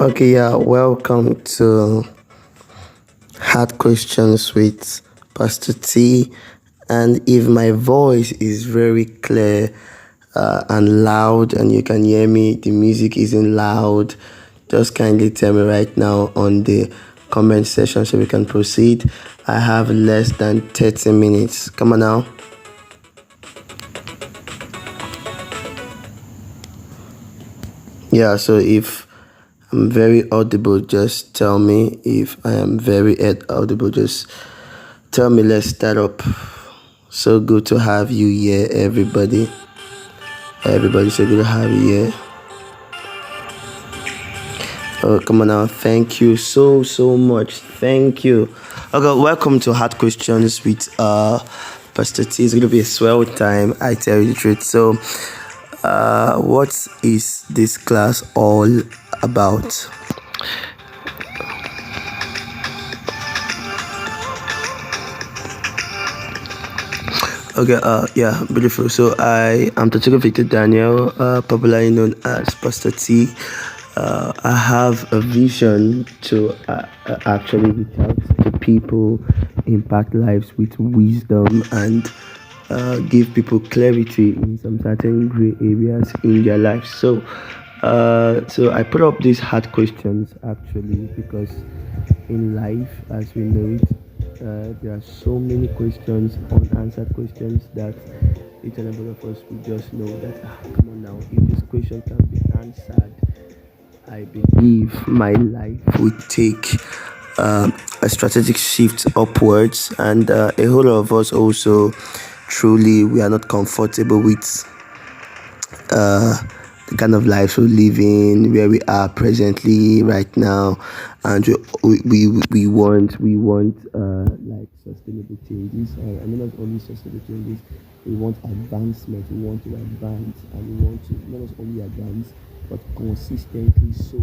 Okay, yeah, welcome to Hard Questions with Pastor T. And if my voice is very clear and loud and you can hear me, the music isn't loud, just kindly tell me right now on the comment section so we can proceed. I have less than 30 minutes. Come on now. Yeah, so if I'm very audible, just tell me. If I am very audible, just tell me. Let's start up. So good to have you here, everybody. Everybody, so good to have you here. Oh, come on now. Thank you so much. Thank you. Okay, welcome to Hard Questions with Pastor T. It's going to be a swell time, I tell you the truth. So, what is this class all about? Okay, yeah, beautiful. So I am Tochukwu Daniel, popularly known as Pastor T. I have a vision to actually reach out to people, impact lives with wisdom, and give people clarity in some certain gray areas in their lives. So I put up these hard questions actually because in life, as we know it, there are so many questions, unanswered questions that each and every of us will just know that come on now, if this question can be answered, I believe my life would take a strategic shift upwards, and a whole lot of us also truly we are not comfortable with the kind of life we live in, where we are presently right now, and we want like sustainable changes. I mean, not only sustainable changes, we want advancement. We want to advance, and we want to not only advance but consistently so.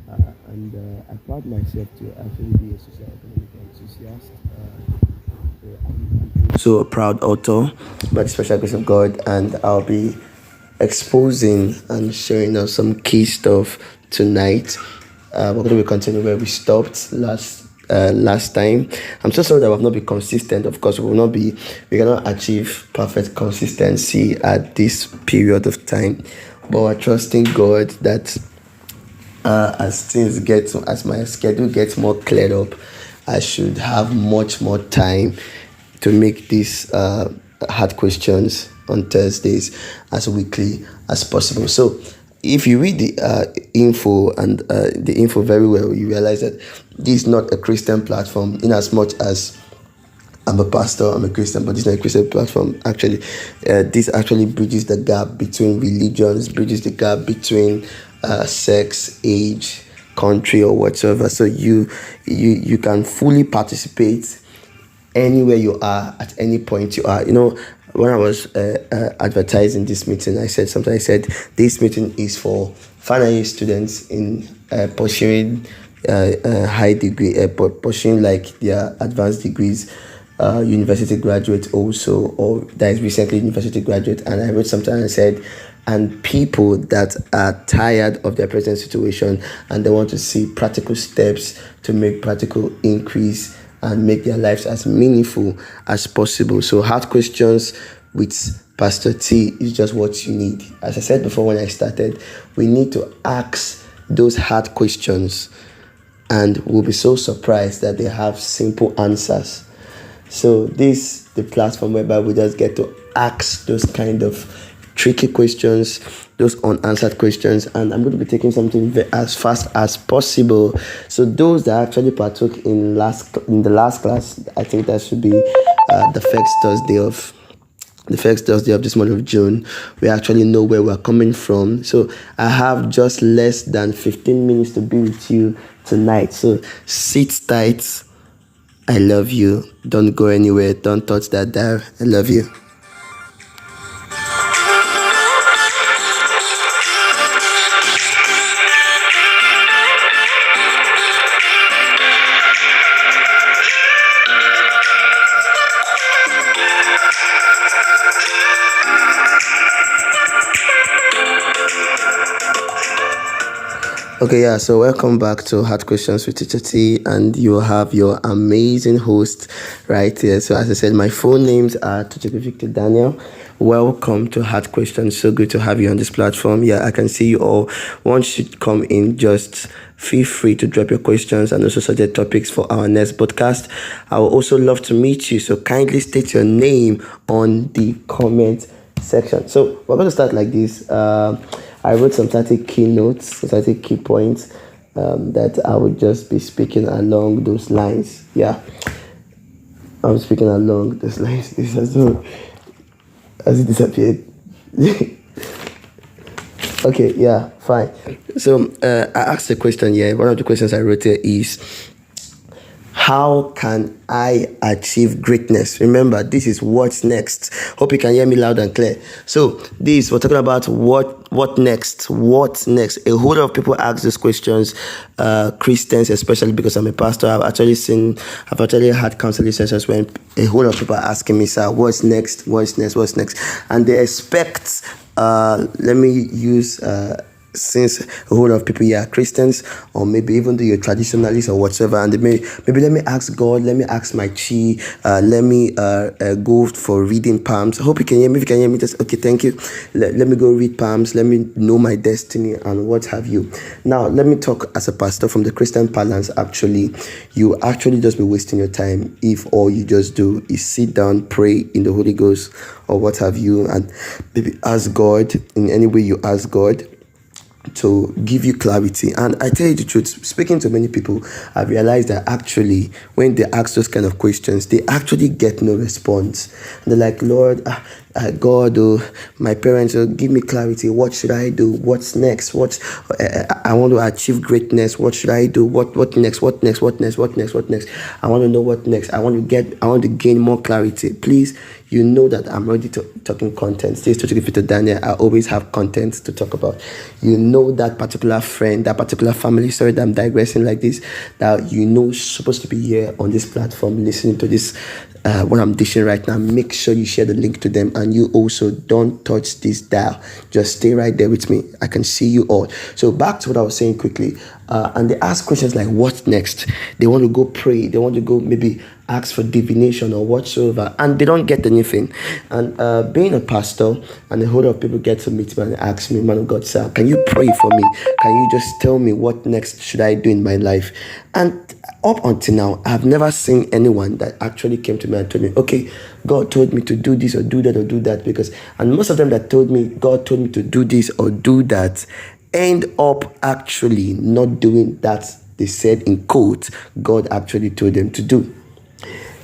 I pride myself to actually be a socio-economic enthusiast. I'm also a proud author by the special grace of God, and I'll be exposing and sharing us some key stuff tonight. We're going to be continuing where we stopped last time. I'm so sorry that we've not been consistent. Of course, we cannot achieve perfect consistency at this period of time, but we're trusting God that as my schedule gets more cleared up, I should have much more time to make these hard questions on Thursdays as weekly as possible. So if you read the info and the info very well, you realize that this is not a Christian platform, in as much as I'm a pastor, I'm a Christian, but this is not a Christian platform. Actually, this actually bridges the gap between religions, bridges the gap between sex, age, country, or whatsoever. So you can fully participate anywhere you are at any point you are. When I was advertising this meeting, I said something. I said this meeting is for final year students in pursuing high degree, pursuing like their advanced degrees, university graduate also, or that is recently university graduate. And I wrote something and I said, and people that are tired of their present situation and they want to see practical steps to make practical increase and make their lives as meaningful as possible. So hard questions with Pastor T is just what you need. As I said before when I started, we need to ask those hard questions and we'll be so surprised that they have simple answers. So this the platform whereby we just get to ask those kind of tricky questions, those unanswered questions, and I'm going to be taking something as fast as possible. So those that actually partook in the last class, I think that should be the first Thursday of this month of June. We actually know where we're coming from. So I have just less than 15 minutes to be with you tonight. So sit tight. I love you. Don't go anywhere. Don't touch that dial. I love you. Okay, yeah, so welcome back to Hard Questions with Teacher T, and you have your amazing host right here. So as I said, my full names are Tochukwu Daniel. Welcome to Hard Questions. So good to have you on this platform. Yeah, I can see you all. Once you come in, just feel free to drop your questions and also suggest topics for our next podcast. I would also love to meet you, so kindly state your name on the comment section. So we're going to start like this. I wrote some 30 key notes, 30 key points that I would just be speaking along those lines. Yeah, I'm speaking along those lines. This as it disappeared. Okay, yeah, fine. So I asked a question here. One of the questions I wrote here is, how can I achieve greatness? Remember, this is what's next. Hope you can hear me loud and clear. So we're talking about what next? What's next? A whole lot of people ask these questions, Christians, especially because I'm a pastor. I've actually had counseling sessions when a whole lot of people are asking me, sir, what's next? What's next? What's next? And they expect, let me use since a whole lot of people here are Christians, or maybe even though you're traditionalists or whatsoever, and maybe let me ask God, let me ask my chi, let me go for reading palms. I hope you can hear me. If you can hear me, just okay, thank you. Let me go read palms, let me know my destiny and what have you. Now let me talk as a pastor from the Christian parlance. Actually, you actually just be wasting your time if all you just do is sit down, pray in the Holy Ghost or what have you, and maybe ask God in any way you ask God to give you clarity. And I tell you the truth, speaking to many people, I realized that actually when they ask those kind of questions, they actually get no response. They're like, Lord, God, my parents, give me clarity. What should I do? What's next? I want to achieve greatness. What should I do? What next? What next? What next? What next? What next? I want to know what next. I want to gain more clarity. Please, you know that I'm ready to talking content. This is Tochukwu Daniel. I always have content to talk about. You know that particular friend, that particular family. Sorry that I'm digressing like this. That you know is supposed to be here on this platform listening to this, what I'm dishing right now. Make sure you share the link to them, and you also don't touch this dial. Just stay right there with me. I can see you all. So back to what I was saying quickly. And they ask questions like, what next? They want to go pray. They want to go maybe ask for divination or whatsoever, and they don't get anything. And being a pastor, and a whole lot of people get to meet me and ask me, man of God, sir, can you pray for me? Can you just tell me what next should I do in my life? And up until now, I've never seen anyone that actually came to me and told me, okay, God told me to do this or do that or do that, and most of them that told me God told me to do this or do that end up actually not doing that they said in quote God actually told them to do.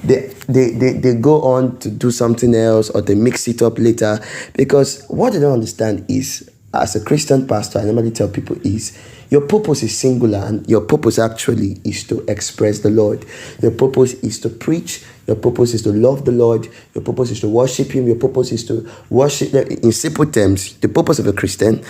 They go on to do something else, or they mix it up later, because what they don't understand is as a Christian pastor, I normally tell people is your purpose is singular, and your purpose actually is to express the Lord. Your purpose is to preach. Your purpose is to love the Lord. Your purpose is to worship Him. Your purpose is to worship. In simple terms, the purpose of a Christian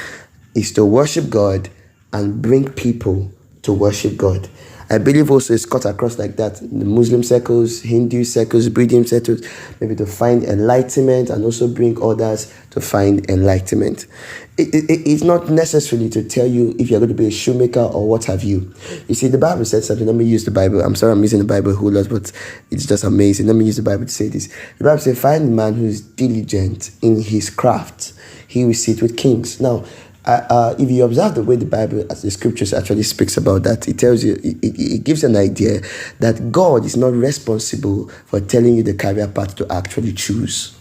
is to worship God and bring people to worship God. I believe also it's cut across like that in the Muslim circles, Hindu circles, Buddhist circles, maybe to find enlightenment and also bring others to find enlightenment. It's not necessarily to tell you if you're going to be a shoemaker or what have you. You see, the Bible said something. Let me use the Bible. I'm sorry I'm using the Bible a whole lot, but it's just amazing. Let me use the Bible to say this. The Bible says, find a man who is diligent in his craft. He will sit with kings. Now, if you observe the way the Bible, as the scriptures actually speaks about that, it tells you, it gives an idea that God is not responsible for telling you the career path to actually choose.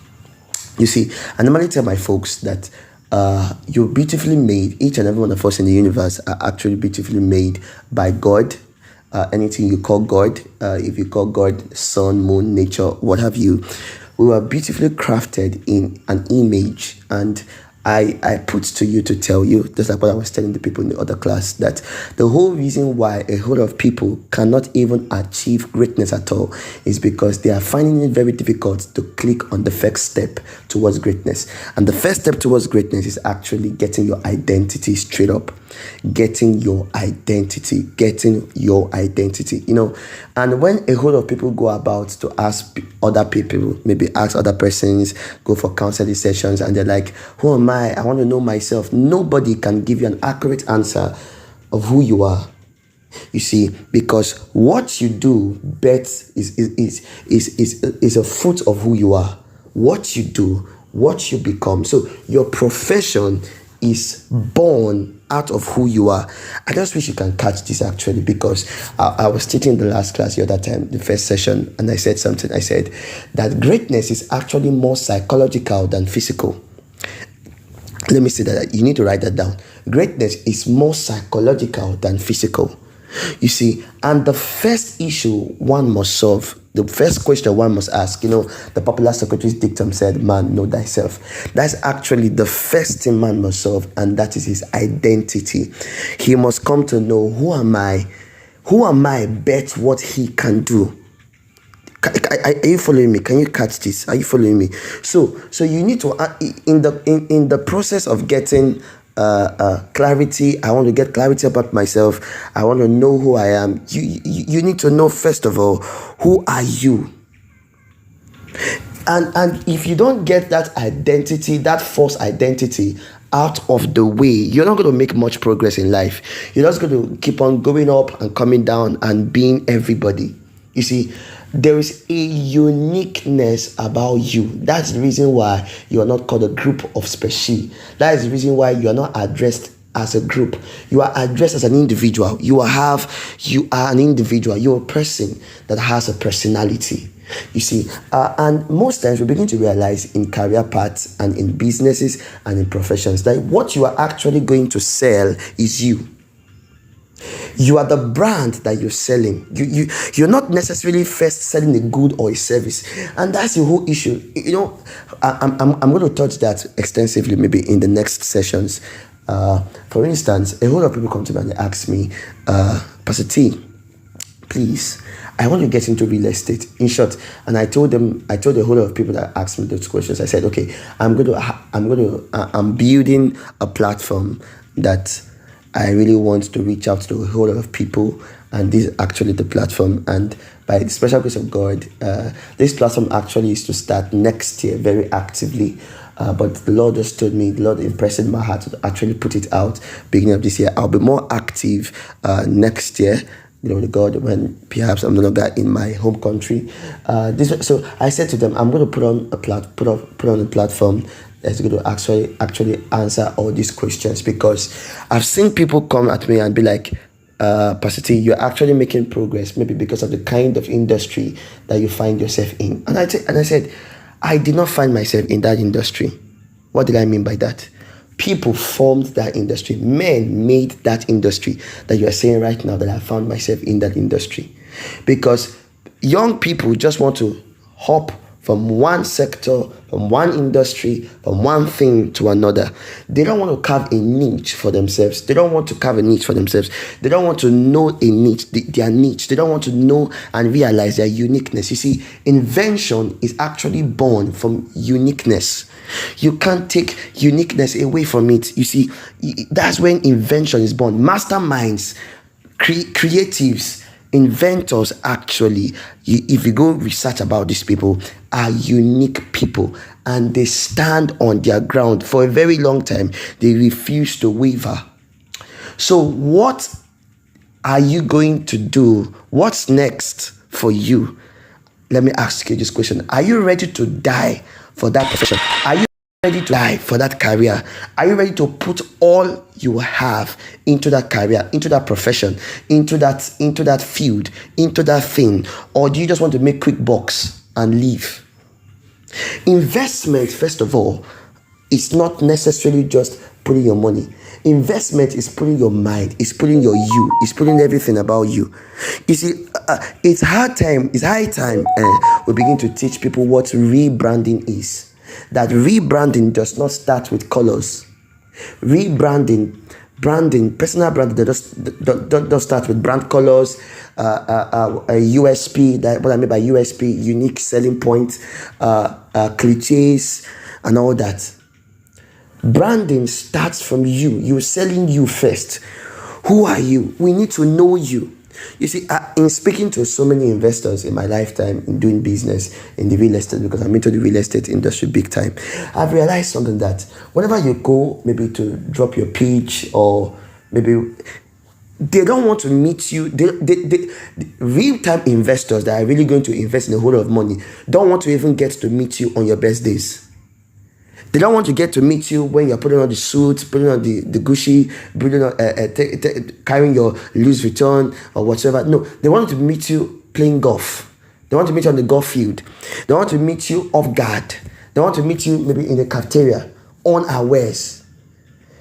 You see, I normally tell my folks that you're beautifully made. Each and every one of us in the universe are actually beautifully made by God. Anything you call God, if you call God sun, moon, nature, what have you, we were beautifully crafted in an image. And I put to you to tell you, just like what I was telling the people in the other class, that the whole reason why a whole lot of people cannot even achieve greatness at all is because they are finding it very difficult to click on the first step towards greatness. And the first step towards greatness is actually getting your identity straight up. Getting your identity. You know, and when a whole lot of people go about to ask other people, maybe ask other persons, go for counseling sessions, and they're like, who am I want to know myself. Nobody can give you an accurate answer of who you are. You see, because what you do best is a fruit of who you are. What you do, what you become. So your profession is born out of who you are. I just wish you can catch this actually, because I was teaching the last class the other time, the first session, and I said something. I said that greatness is actually more psychological than physical. Let me say that. You need to write that down. Greatness is more psychological than physical. You see, and the first issue one must solve, the first question one must ask, you know, the popular Socrates dictum said, man, know thyself. That's actually the first thing man must solve, and that is his identity. He must come to know, who am I? Who am I? Bet what he can do. Are you following me? Can you catch this? Are you following me? So you need to, in the process of getting clarity, I want to get clarity about myself. I want to know who I am. You need to know, first of all, who are you? And if you don't get that identity, that false identity out of the way, you're not going to make much progress in life. You're just going to keep on going up and coming down and being everybody. You see, there is a uniqueness about you. That's the reason why you are not called a group of species. That is the reason why you are not addressed as a group. You are addressed as an individual. You are an individual. You're a person that has a personality. You see, and most times we begin to realize in career paths and in businesses and in professions that what you are actually going to sell is you. You are the brand that you're selling. You're not necessarily first selling a good or a service, and that's the whole issue. You know, I'm going to touch that extensively maybe in the next sessions. For instance, a whole lot of people come to me and they ask me, Pastor T, please, I want to get into real estate. In short, and I told a whole lot of people that asked me those questions. I said, okay, I'm building a platform that I really want to reach out to a whole lot of people, and this is actually the platform. And by the special grace of God, this platform actually is to start next year very actively. But the Lord just told me, the Lord impressed in my heart to actually put it out beginning of this year. I'll be more active next year. You know, God, when perhaps I'm no longer in my home country. So I said to them, I'm going to put on a platform that's going to actually answer all these questions, because I've seen people come at me and be like, Pastor T, you're actually making progress, maybe because of the kind of industry that you find yourself in. And I said, I did not find myself in that industry. What did I mean by that? People formed that industry. Men made that industry that you are saying right now, that I found myself in that industry. Because young people just want to hop from one sector, from one industry, from one thing to another. They don't want to carve a niche for themselves. They don't want to carve a niche for themselves. They don't want to know a niche, their niche. They don't want to know and realize their uniqueness. You see, invention is actually born from uniqueness. You can't take uniqueness away from it. You see, that's when invention is born. Masterminds, creatives, inventors, actually, if you go research about these people, are unique people, and they stand on their ground for a very long time. They refuse to waver. So what are you going to do? What's next for you? Let me ask you this question. Are you ready to die for that profession? Are you ready to die for that career? Are you ready to put all you have into that career, into that profession, into that field, into that thing? Or do you just want to make quick bucks and leave? Investment, first of all, is not necessarily just putting your money. Investment is putting your mind, it's putting your you, it's putting everything about you. You see, it's high time we begin to teach people what rebranding is. That rebranding does not start with colors. Personal branding don't start with brand colors, a USP. That what I mean by USP, unique selling point, cliches, and all that. Branding starts from you. You're selling you first. Who are you? We need to know you. You see, in speaking to so many investors in my lifetime, in doing business in the real estate, because I'm into the real estate industry big time, I've realized something, that whenever you go maybe to drop your pitch, or maybe they don't want to meet you. They real-time investors that are really going to invest in a whole lot of money don't want to even get to meet you on your best days. They don't want to get to meet you when you're putting on the suit, putting on the Gucci, putting on, carrying your Louis Vuitton or whatever. No, they want to meet you playing golf. They want to meet you on the golf field. They want to meet you off guard. They want to meet you maybe in the cafeteria, unawares.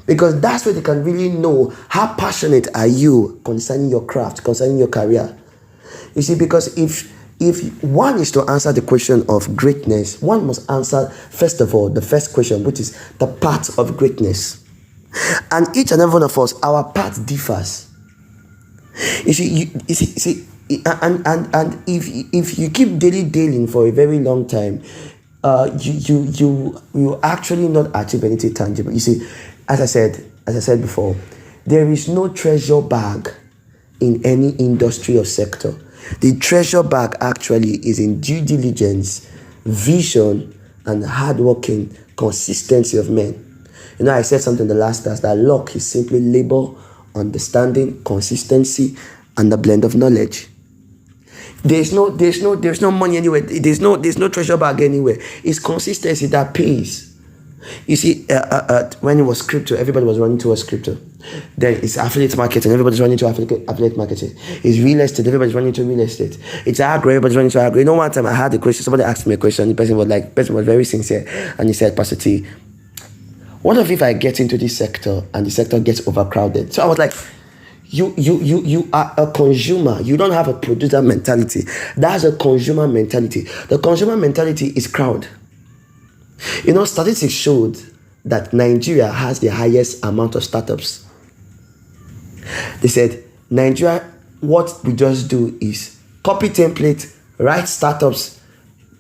Because that's where they can really know how passionate are you concerning your craft, concerning your career. You see, because if one is to answer the question of greatness, one must answer, first of all, the first question, which is the path of greatness. And each and every one of us, our path differs. You see, and if you keep daily for a very long time, you actually not achieve anything tangible. You see, as I said before, there is no treasure bag in any industry or sector. The treasure bag actually is in due diligence, vision, and hardworking consistency of men. You know, I said something in the last class that luck is simply labor, understanding, consistency, and a blend of knowledge. There's no money anywhere. There's no treasure bag anywhere. It's consistency that pays. You see, when it was crypto, everybody was running towards crypto. Then it's affiliate marketing, everybody's running to affiliate marketing. It's real estate, everybody's running to real estate. It's agro, everybody's running to agro. You know, one time I had a question, somebody asked me a question, the person was very sincere, and he said, Pastor T, what if I get into this sector and the sector gets overcrowded? So I was like, you are a consumer. You don't have a producer mentality. That's a consumer mentality. The consumer mentality is crowd. You know, statistics showed that Nigeria has the highest amount of startups. They said, Nigeria, what we just do is copy template, write startups.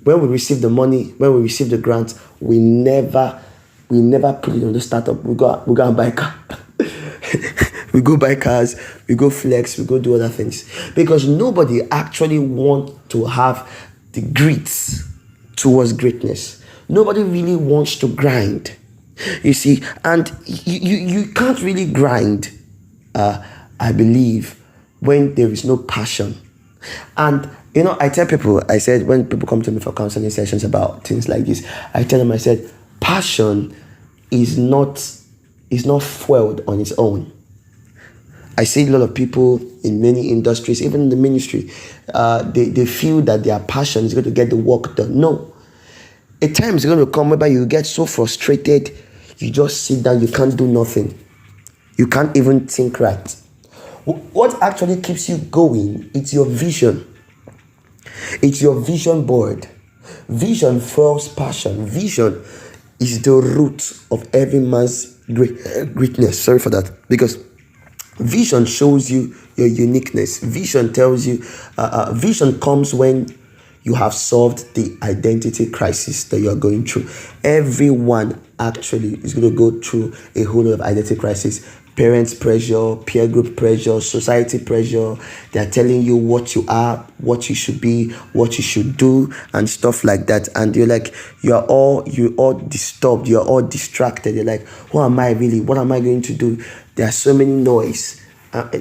When we receive the money, when we receive the grant, we never put it on the startup. We go and buy car. We go buy cars, we go flex, we go do other things. Because nobody actually wants to have the grit towards greatness. Nobody really wants to grind, you see, and you can't really grind, I believe, when there is no passion. And, you know, I tell people, I said, when people come to me for counseling sessions about things like this, I tell them, I said, passion is not fueled on its own. I see a lot of people in many industries, even in the ministry, they feel that their passion is going to get the work done. No. A time is going to come whereby you get so frustrated, you just sit down, you can't do nothing. You can't even think right. What actually keeps you going, it's your vision. It's your vision board. Vision fuels passion. Vision is the root of every man's greatness. Sorry for that. Because vision shows you your uniqueness. Vision tells you, vision comes when you have solved the identity crisis that you are going through. Everyone actually is going to go through a whole lot of identity crisis. Parents pressure, peer group pressure, society pressure. They are telling you what you are, what you should be, what you should do, and stuff like that. And you're like, you're all disturbed, you're all distracted. You're like, who am I really? What am I going to do? There are so many noise.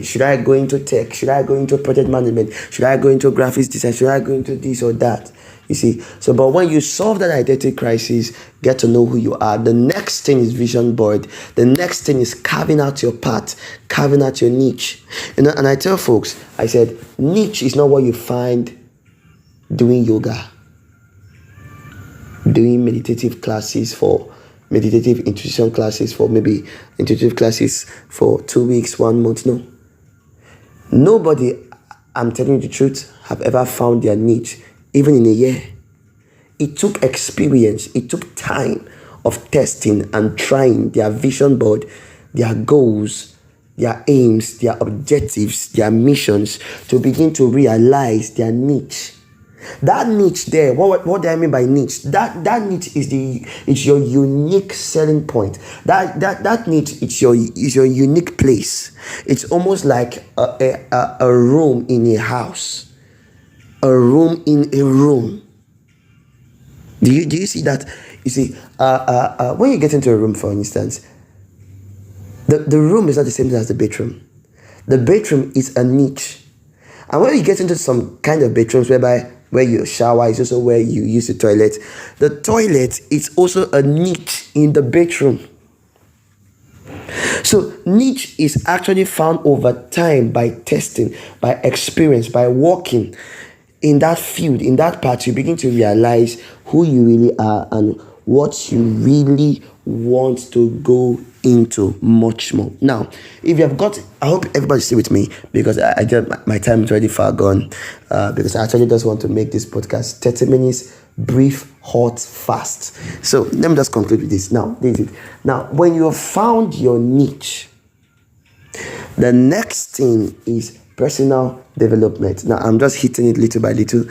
Should I go into tech? Should I go into project management? Should I go into graphics design? Should I go into this or that? You see, so but when you solve that identity crisis, get to know who you are. The next thing is vision board. The next thing is carving out your path, carving out your niche. And I tell folks, I said, niche is not what you find doing yoga, doing meditative intuition classes for maybe intuitive classes for 2 weeks, 1 month. No. Nobody, I'm telling you the truth, have ever found their niche, even in a year. It took experience, it took time of testing and trying their vision board, their goals, their aims, their objectives, their missions to begin to realize their niche. That niche there, what do I mean by niche? That niche is your unique selling point. That niche is your unique place. It's almost like a room in a house, a room in a room. Do you see that? You see, when you get into a room, for instance, the room is not the same as the bedroom. The bedroom is a niche, and when you get into some kind of bedrooms where you shower is also where you use the toilet. The toilet is also a niche in the bedroom. So niche is actually found over time by testing, by experience, by walking in that field, in that part. You begin to realize who you really are and what you really want to go into much more. Now, if you have got, I hope everybody stay with me because I my time is already far gone. Because I actually just want to make this podcast 30 minutes, brief, hot, fast. So let me just conclude with this. Now, this is it. Now, when you have found your niche, the next thing is personal development. Now, I'm just hitting it little by little.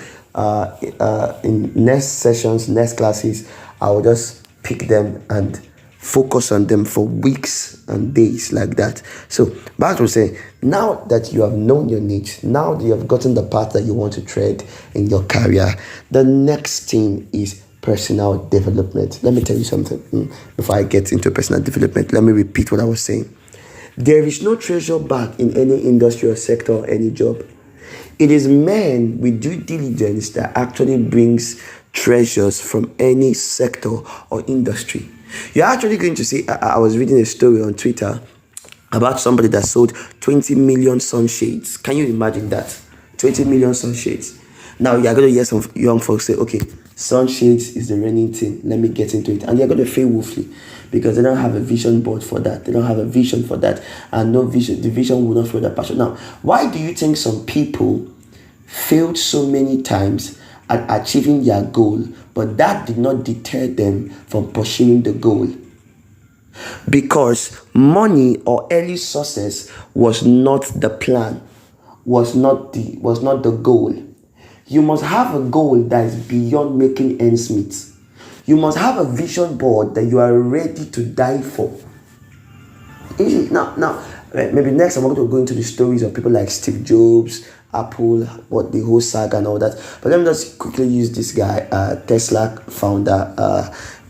In next sessions, next classes, I will just pick them and focus on them for weeks and days like that. So back to say, now that you have known your niche, now that you have gotten the path that you want to tread in your career, the next thing is personal development. Let me tell you something before I get into personal development. Let me repeat what I was saying. There is no treasure bag in any industry or sector or any job. It is men with due diligence that actually brings treasures from any sector or industry. You're actually going to see, I was reading a story on Twitter about somebody that sold 20 million sunshades. Can you imagine that? 20 million sunshades. Now you're going to hear some young folks say, okay, sunshades is the reigning thing. Let me get into it. And they're going to fail woefully because they don't have a vision board for that. They don't have a vision for that. And no vision. The vision will not fuel that passion. Now, why do you think some people failed so many times at achieving their goal, but that did not deter them from pursuing the goal? Because money or early success was not the plan, was not the goal. You must have a goal that is beyond making ends meet. You must have a vision board that you are ready to die for. Now, maybe next I'm going to go into the stories of people like Steve Jobs, Apple, what the whole saga and all that. But let me just quickly use this guy, Tesla founder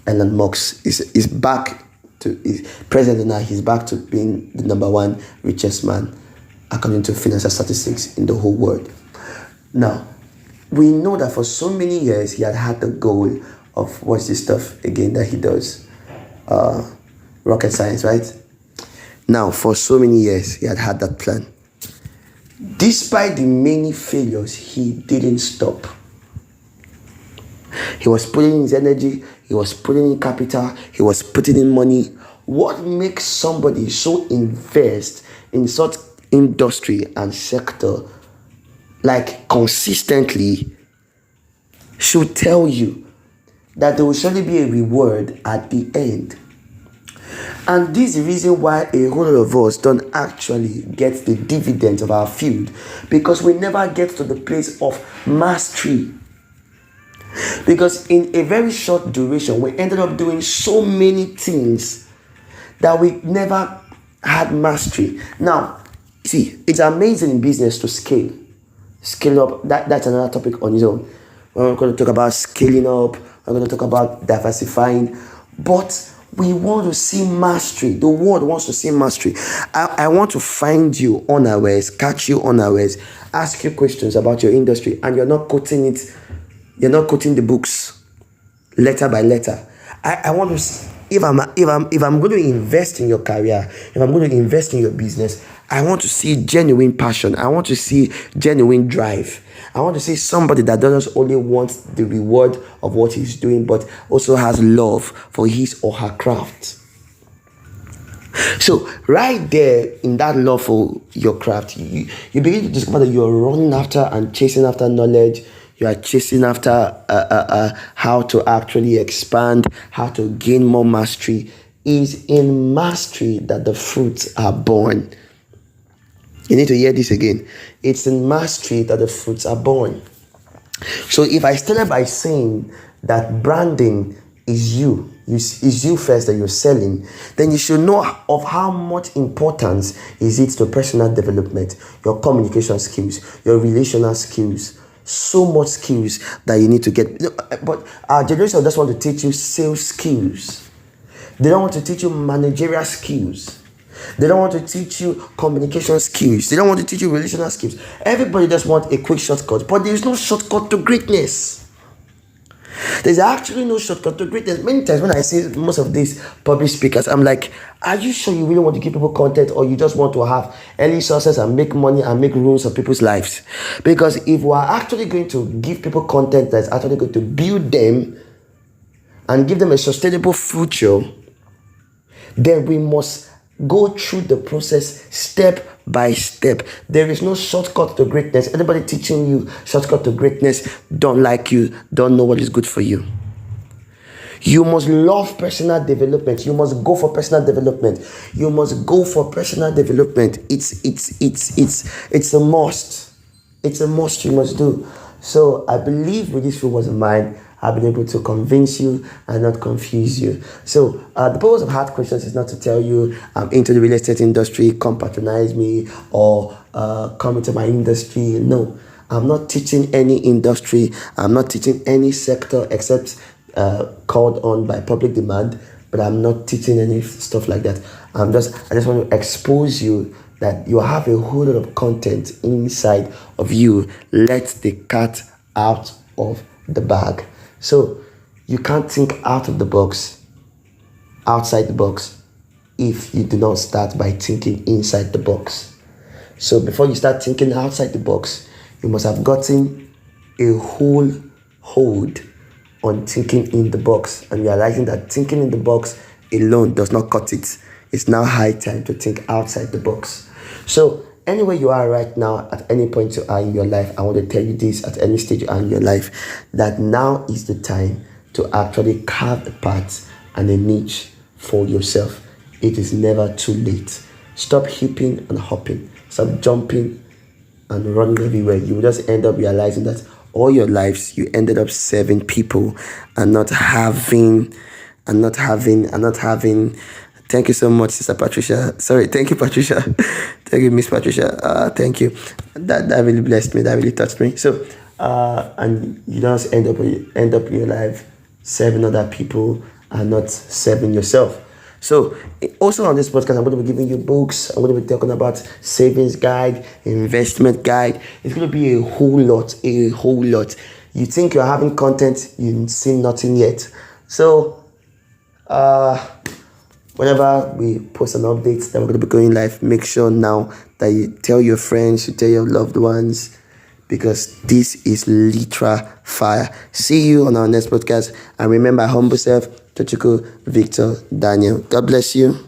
Elon Musk is back to is president now. He's back to being the number one richest man according to financial statistics in the whole world. Now, we know that for so many years he had the goal of what's this stuff again that he does, rocket science, right? Now, for so many years he had that plan. Despite the many failures, he didn't stop. He was putting in his energy, he was putting in capital, he was putting in money. What makes somebody so invest in such industry and sector, like consistently, should tell you that there will surely be a reward at the end. And this is the reason why a whole lot of us don't actually get the dividends of our field, because we never get to the place of mastery. Because in a very short duration, we ended up doing so many things that we never had mastery. Now, see, it's amazing in business to scale. Scale up, that's another topic on its own. We're going to talk about scaling up, we're going to talk about diversifying, but we want to see mastery. The world wants to see mastery. I want to find you unawares, catch you unawares, ask you questions about your industry, and you're not quoting the books letter by letter. I want to, if I'm going to invest in your career, if I'm going to invest in your business, I want to see genuine passion. I want to see genuine drive. I want to see somebody that doesn't only want the reward of what he's doing, but also has love for his or her craft. So right there in that love for your craft, you begin to discover that you're running after and chasing after knowledge. You are chasing after how to actually expand, how to gain more mastery. Is in mastery that the fruits are born. You need to hear this again. It's in mastery that the fruits are born. So if I started by saying that branding is you first that you're selling, then you should know of how much importance is it to personal development, your communication skills, your relational skills, so much skills that you need to get. But our generation just want to teach you sales skills. They don't want to teach you managerial skills. They don't want to teach you communication skills. They don't want to teach you relational skills. Everybody just wants a quick shortcut, but there is no shortcut to greatness. There's actually no shortcut to greatness. Many times when I see most of these public speakers, I'm like, are you sure you really want to give people content, or you just want to have early success and make money and make rules of people's lives? Because if we are actually going to give people content that's actually going to build them and give them a sustainable future, then we must go through the process step by step. There is no shortcut to greatness. Anybody teaching you shortcut to greatness don't like you, don't know what is good for you. You must love personal development. You must go for personal development. You must go for personal development. It's a must. It's a must you must do. So I believe with this film was mine, I've been able to convince you and not confuse you. So the purpose of Hard Questions is not to tell you I'm into the real estate industry, come patronize me, or come into my industry. No, I'm not teaching any industry. I'm not teaching any sector except called on by public demand, but I'm not teaching any stuff like that. I just want to expose you that you have a whole lot of content inside of you. Let the cat out of the bag. So you can't think out of the box, outside the box, if you do not start by thinking inside the box. So before you start thinking outside the box, you must have gotten a whole hold on thinking in the box and realizing that thinking in the box alone does not cut it. It's now high time to think outside the box. So anywhere you are right now, at any point you are in your life, I want to tell you this, at any stage you are in your life, that now is the time to actually carve a path and a niche for yourself. It is never too late. Stop hipping and hopping. Stop jumping and running everywhere. You will just end up realizing that all your lives you ended up serving people and not having. Thank you so much, Sister Patricia. Sorry, thank you, Patricia. Thank you, Miss Patricia. Thank you. That really blessed me. That really touched me. So, and you just end up your life serving other people and not serving yourself. So, also on this podcast, I'm going to be giving you books. I'm going to be talking about savings guide, investment guide. It's going to be a whole lot. You think you're having content, you see nothing yet. So, whenever we post an update that we're going to be going live, make sure now that you tell your friends, you tell your loved ones, because this is literal fire. See you on our next podcast. And remember, humble self, Tochukwu Daniel. God bless you.